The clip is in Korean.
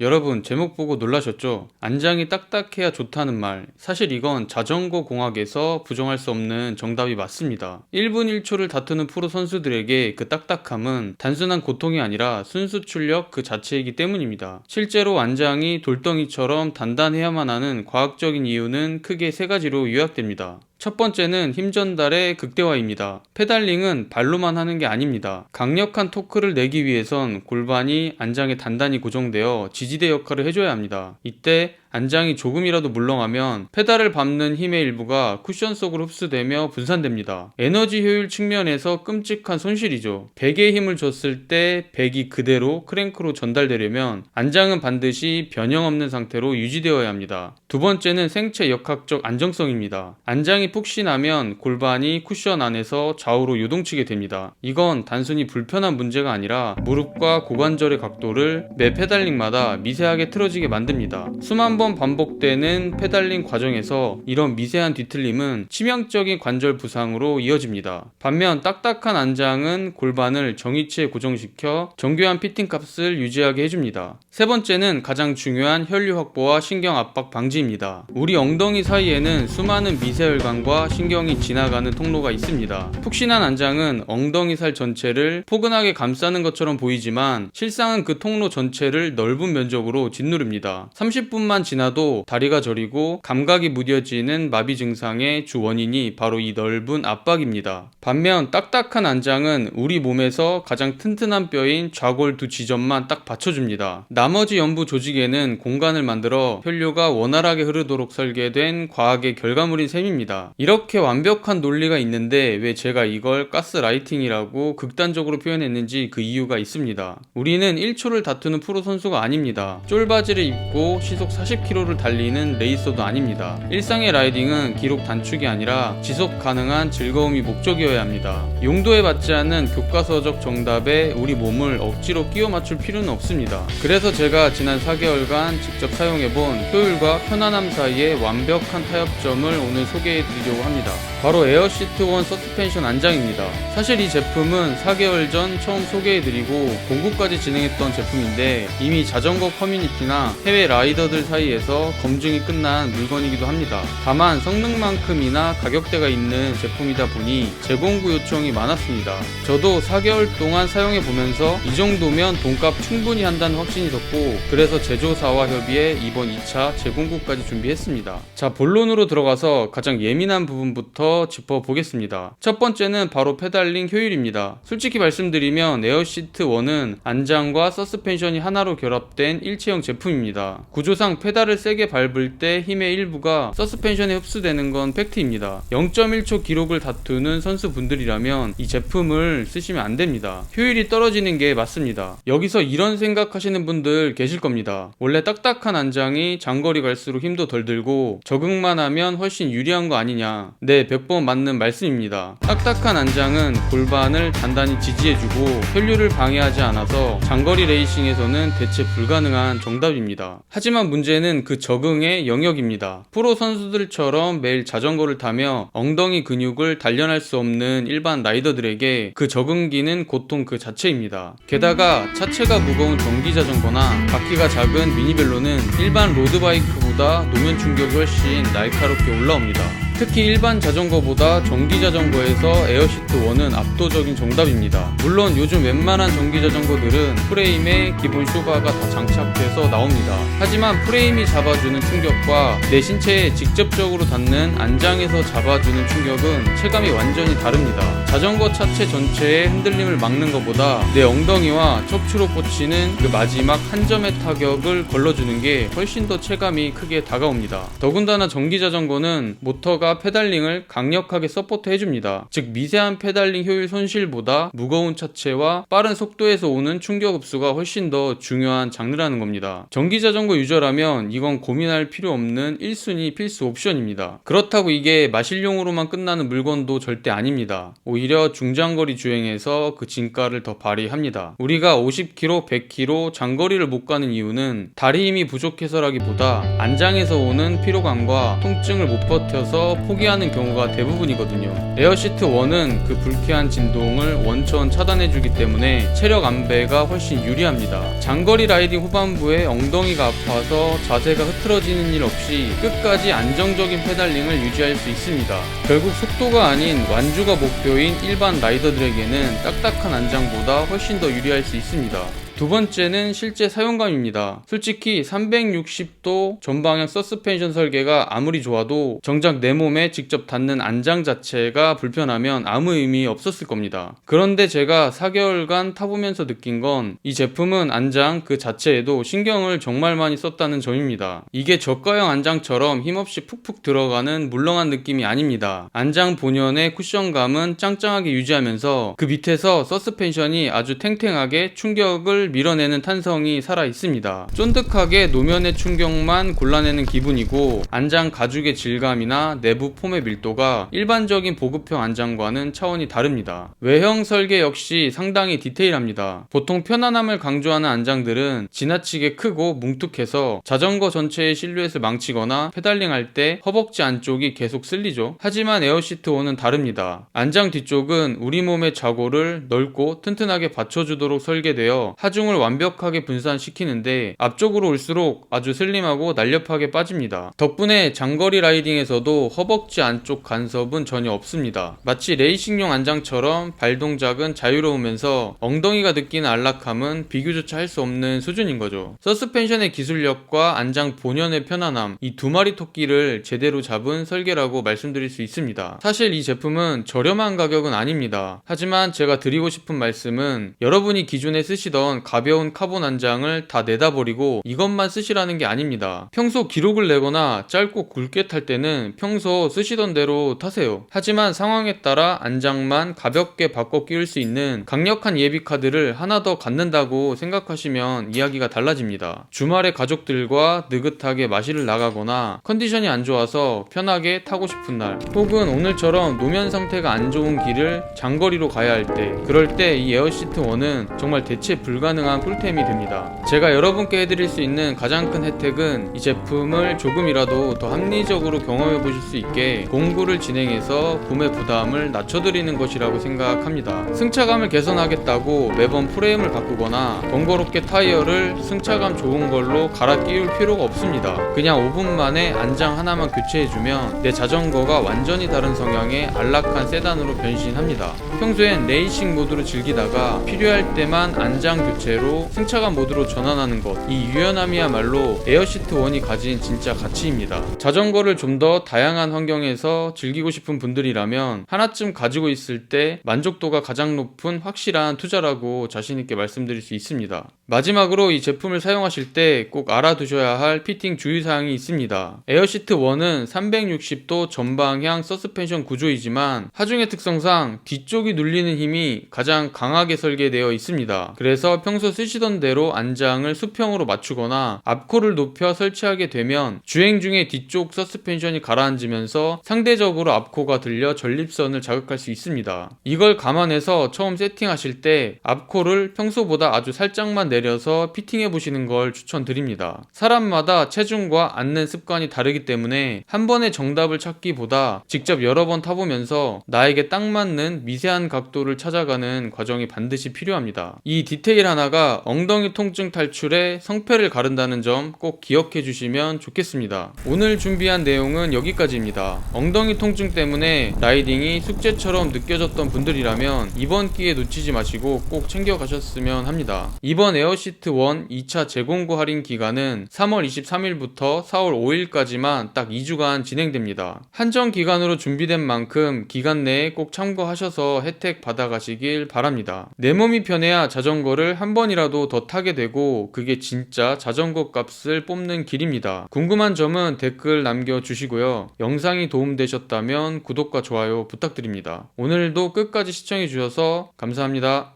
여러분 제목 보고 놀라셨죠? 안장이 딱딱해야 좋다는 말. 사실 이건 자전거 공학에서 부정할 수 없는 정답이 맞습니다. 1분 1초를 다투는 프로 선수들에게 그 딱딱함은 단순한 고통이 아니라 순수 출력 그 자체이기 때문입니다. 실제로 안장이 돌덩이처럼 단단해야만 하는 과학적인 이유는 크게 세 가지로 요약됩니다. 첫 번째는 힘 전달의 극대화입니다. 페달링은 발로만 하는 게 아닙니다. 강력한 토크를 내기 위해선 골반이 안장에 단단히 고정되어 지지대 역할을 해줘야 합니다. 이때 안장이 조금이라도 물렁하면 페달을 밟는 힘의 일부가 쿠션 속으로 흡수되며 분산됩니다. 에너지 효율 측면에서 끔찍한 손실이죠. 백에 힘을 줬을 때 백이 그대로 크랭크로 전달되려면 안장은 반드시 변형 없는 상태로 유지되어야 합니다. 두 번째는 생체 역학적 안정성입니다. 안장이 푹신하면 골반이 쿠션 안에서 좌우로 요동치게 됩니다. 이건 단순히 불편한 문제가 아니라 무릎과 고관절의 각도를 매 페달링마다 미세하게 틀어지게 만듭니다. 수만 번 반복되는 페달링 과정에서 이런 미세한 뒤틀림은 치명적인 관절 부상으로 이어집니다. 반면 딱딱한 안장은 골반을 정위치에 고정시켜 정교한 피팅 값을 유지하게 해줍니다. 세 번째는 가장 중요한 혈류 확보와 신경 압박 방지입니다. 우리 엉덩이 사이에는 수많은 미세혈관과 신경이 지나가는 통로가 있습니다. 푹신한 안장은 엉덩이 살 전체를 포근하게 감싸는 것처럼 보이지만 실상은 그 통로 전체를 넓은 면적으로 짓누릅니다. 30분만 지나도 다리가 저리고 감각이 무뎌지는 마비 증상의 주 원인이 바로 이 넓은 압박입니다. 반면 딱딱한 안장은 우리 몸에서 가장 튼튼한 뼈인 좌골 두 지점만 딱 받쳐줍니다. 나머지 연부 조직에는 공간을 만들어 혈류가 원활하게 흐르도록 설계된 과학의 결과물인 셈입니다. 이렇게 완벽한 논리가 있는데 왜 제가 이걸 가스라이팅이라고 극단적으로 표현했는지 그 이유가 있습니다. 우리는 1초를 다투는 프로 선수가 아닙니다. 쫄바지를 입고 시속 40km를 달리는 레이서도 아닙니다. 일상의 라이딩은 기록 단축이 아니라 지속 가능한 즐거움이 목적이어야 합니다. 용도에 맞지 않는 교과서적 정답에 우리 몸을 억지로 끼워 맞출 필요는 없습니다. 그래서 제가 지난 4개월간 직접 사용해본 효율과 편안함 사이의 완벽한 타협점을 오늘 소개해드리려고 합니다. 바로 에어시트1 서스펜션 안장입니다. 사실 이 제품은 4개월 전 처음 소개해드리고 공구까지 진행했던 제품인데 이미 자전거 커뮤니티나 해외 라이더들 사이에서 검증이 끝난 물건이기도 합니다. 다만 성능만큼이나 가격대가 있는 제품이다 보니 재공구 요청이 많았습니다. 저도 4개월 동안 사용해보면서 이 정도면 돈값 충분히 한다는 확신이 섰고 그래서 제조사와 협의해 이번 2차 재공구까지 준비했습니다. 자, 본론으로 들어가서 가장 예민한 부분부터 짚어보겠습니다. 첫 번째는 바로 페달링 효율입니다. 솔직히 말씀드리면 에어시트1은 안장과 서스펜션이 하나로 결합된 일체형 제품입니다. 구조상 페달을 세게 밟을 때 힘의 일부가 서스펜션에 흡수되는 건 팩트입니다. 0.1초 기록을 다투는 선수분들이라면 이 제품을 쓰시면 안 됩니다. 효율이 떨어지는 게 맞습니다. 여기서 이런 생각하시는 분들 계실 겁니다. 원래 딱딱한 안장이 장거리 갈수록 힘도 덜 들고 적응만 하면 훨씬 유리한 거 아니냐. 네, 100번 맞는 말씀입니다. 딱딱한 안장은 골반을 단단히 지지해주고 혈류를 방해하지 않아서 장거리 레이싱에서는 대체 불가능한 정답입니다. 하지만 문제는 그 적응의 영역입니다. 프로 선수들처럼 매일 자전거를 타며 엉덩이 근육을 단련할 수 없는 일반 라이더들에게 그 적응기는 고통 그 자체입니다. 게다가 차체가 무거운 전기 자전거나 바퀴가 작은 미니벨로는 일반 로드바이크보다 노면 충격이 훨씬 날카롭게 올라옵니다. 특히 일반 자전거보다 전기 자전거에서 에어시트1은 압도적인 정답입니다. 물론 요즘 웬만한 전기 자전거들은 프레임에 기본 쇼바가 다 장착돼서 나옵니다. 하지만 프레임이 잡아주는 충격과 내 신체에 직접적으로 닿는 안장에서 잡아주는 충격은 체감이 완전히 다릅니다. 자전거 차체 전체의 흔들림을 막는 것보다 내 엉덩이와 척추로 꽂히는 그 마지막 한 점의 타격을 걸러주는 게 훨씬 더 체감이 크게 다가옵니다. 더군다나 전기 자전거는 모터가 페달링을 강력하게 서포트 해줍니다. 즉 미세한 페달링 효율 손실보다 무거운 차체와 빠른 속도에서 오는 충격 흡수가 훨씬 더 중요한 장르라는 겁니다. 전기 자전거 유저라면 이건 고민할 필요 없는 1순위 필수 옵션입니다. 그렇다고 이게 마실용으로만 끝나는 물건도 절대 아닙니다. 오히려 중장거리 주행에서 그 진가를 더 발휘합니다. 우리가 50km, 100km 장거리를 못 가는 이유는 다리 힘이 부족해서라기보다 안장에서 오는 피로감과 통증을 못 버텨서 포기하는 경우가 대부분이거든요. 에어시트 1은 그 불쾌한 진동을 원천 차단해주기 때문에 체력 안배가 훨씬 유리합니다. 장거리 라이딩 후반부에 엉덩이가 아파서 자세가 흐트러지는 일 없이 끝까지 안정적인 페달링을 유지할 수 있습니다. 결국 속도가 아닌 완주가 목표인 일반 라이더들에게는 딱딱한 안장보다 훨씬 더 유리할 수 있습니다. 두 번째는 실제 사용감입니다. 솔직히 360도 전방향 서스펜션 설계가 아무리 좋아도 정작 내 몸에 직접 닿는 안장 자체가 불편하면 아무 의미 없었을 겁니다. 그런데 제가 4개월간 타보면서 느낀 건 이 제품은 안장 그 자체에도 신경을 정말 많이 썼다는 점입니다. 이게 저가형 안장처럼 힘없이 푹푹 들어가는 물렁한 느낌이 아닙니다. 안장 본연의 쿠션감은 짱짱하게 유지하면서 그 밑에서 서스펜션이 아주 탱탱하게 충격을 밀어내는 탄성이 살아 있습니다. 쫀득하게 노면의 충격만 골라내는 기분이고 안장 가죽의 질감이나 내부 폼의 밀도가 일반적인 보급형 안장과는 차원이 다릅니다. 외형 설계 역시 상당히 디테일합니다. 보통 편안함을 강조하는 안장들은 지나치게 크고 뭉툭해서 자전거 전체의 실루엣을 망치거나 페달링할 때 허벅지 안쪽이 계속 쓸리죠. 하지만 에어시트 1은 다릅니다. 안장 뒤쪽은 우리 몸의 좌골을 넓고 튼튼하게 받쳐주도록 설계되어 하중을 완벽하게 분산시키는데 앞쪽으로 올수록 아주 슬림하고 날렵하게 빠집니다. 덕분에 장거리 라이딩에서도 허벅지 안쪽 간섭은 전혀 없습니다. 마치 레이싱용 안장처럼 발 동작은 자유로우면서 엉덩이가 느끼는 안락함은 비교조차 할 수 없는 수준인 거죠. 서스펜션의 기술력과 안장 본연의 편안함, 이 두 마리 토끼를 제대로 잡은 설계라고 말씀드릴 수 있습니다. 사실 이 제품은 저렴한 가격은 아닙니다. 하지만 제가 드리고 싶은 말씀은 여러분이 기존에 쓰시던 가벼운 카본 안장을 다 내다버리고 이것만 쓰시라는 게 아닙니다. 평소 기록을 내거나 짧고 굵게 탈 때는 평소 쓰시던 대로 타세요. 하지만 상황에 따라 안장만 가볍게 바꿔 끼울 수 있는 강력한 예비카드를 하나 더 갖는다고 생각하시면 이야기가 달라집니다. 주말에 가족들과 느긋하게 마시를 나가거나 컨디션이 안 좋아서 편하게 타고 싶은 날, 혹은 오늘처럼 노면 상태가 안 좋은 길을 장거리로 가야 할 때, 그럴 때 이 에어시트 1은 정말 대체 불가능한 꿀템이 됩니다. 제가 여러분께 해드릴 수 있는 가장 큰 혜택은 이 제품을 조금이라도 더 합리적으로 경험해 보실 수 있게 공구를 진행해서 구매 부담을 낮춰드리는 것이라고 생각합니다. 승차감을 개선하겠다고 매번 프레임을 바꾸거나 번거롭게 타이어를 승차감 좋은 걸로 갈아 끼울 필요가 없습니다. 그냥 5분 만에 안장 하나만 교체해주면 내 자전거가 완전히 다른 성향의 안락한 세단으로 변신합니다. 평소엔 레이싱 모드로 즐기다가 필요할 때만 안장 교체로 승차감 모드로 전환하는 것, 이 유연함이야말로 에어시트 1이 가진 진짜 가치입니다. 자전거를 좀 더 다양한 환경에서 즐기고 싶은 분들이라면 하나쯤 가지고 있을 때 만족도가 가장 높은 확실한 투자라고 자신있게 말씀드릴 수 있습니다. 마지막으로 이 제품을 사용하실 때 꼭 알아두셔야 할 피팅 주의사항이 있습니다. 에어시트 1은 360도 전방향 서스펜션 구조이지만 하중의 특성상 뒤쪽이 눌리는 힘이 가장 강하게 설계되어 있습니다. 그래서 평소 쓰시던 대로 안장을 수평으로 맞추거나 앞코를 높여 설치하게 되면 주행 중에 뒤쪽 서스펜션이 가라앉으면서 상대적으로 앞코가 들려 전립선을 자극할 수 있습니다. 이걸 감안해서 처음 세팅하실 때 앞코를 평소보다 아주 살짝만 내려서 피팅해 보시는 걸 추천드립니다. 사람마다 체중과 앉는 습관이 다르기 때문에 한 번에 정답을 찾기보다 직접 여러 번 타보면서 나에게 딱 맞는 미세한 각도를 찾아가는 과정이 반드시 필요합니다. 이 디테일 하나가 엉덩이 통증 탈출에 성패를 가른다는 점 꼭 기억해 주시면 좋겠습니다. 오늘 준비한 내용은 여기까지입니다. 엉덩이 통증 때문에 라이딩이 숙제처럼 느껴졌던 분들이라면 이번 기회 놓치지 마시고 꼭 챙겨 가셨으면 합니다. 이번 에어시트 1 2차 재공고 할인 기간은 3월 23일부터 4월 5일까지만 딱 2주간 진행됩니다. 한정 기간으로 준비된 만큼 기간 내에 꼭 참고하셔서 혜택 받아가시길 바랍니다. 내 몸이 편해야 자전거를 한 번이라도 더 타게 되고 그게 진짜 자전거 값을 뽑는 길입니다. 궁금한 점은 댓글 남겨주시고요. 영상이 도움되셨다면 구독과 좋아요 부탁드립니다. 오늘도 끝까지 시청해주셔서 감사합니다.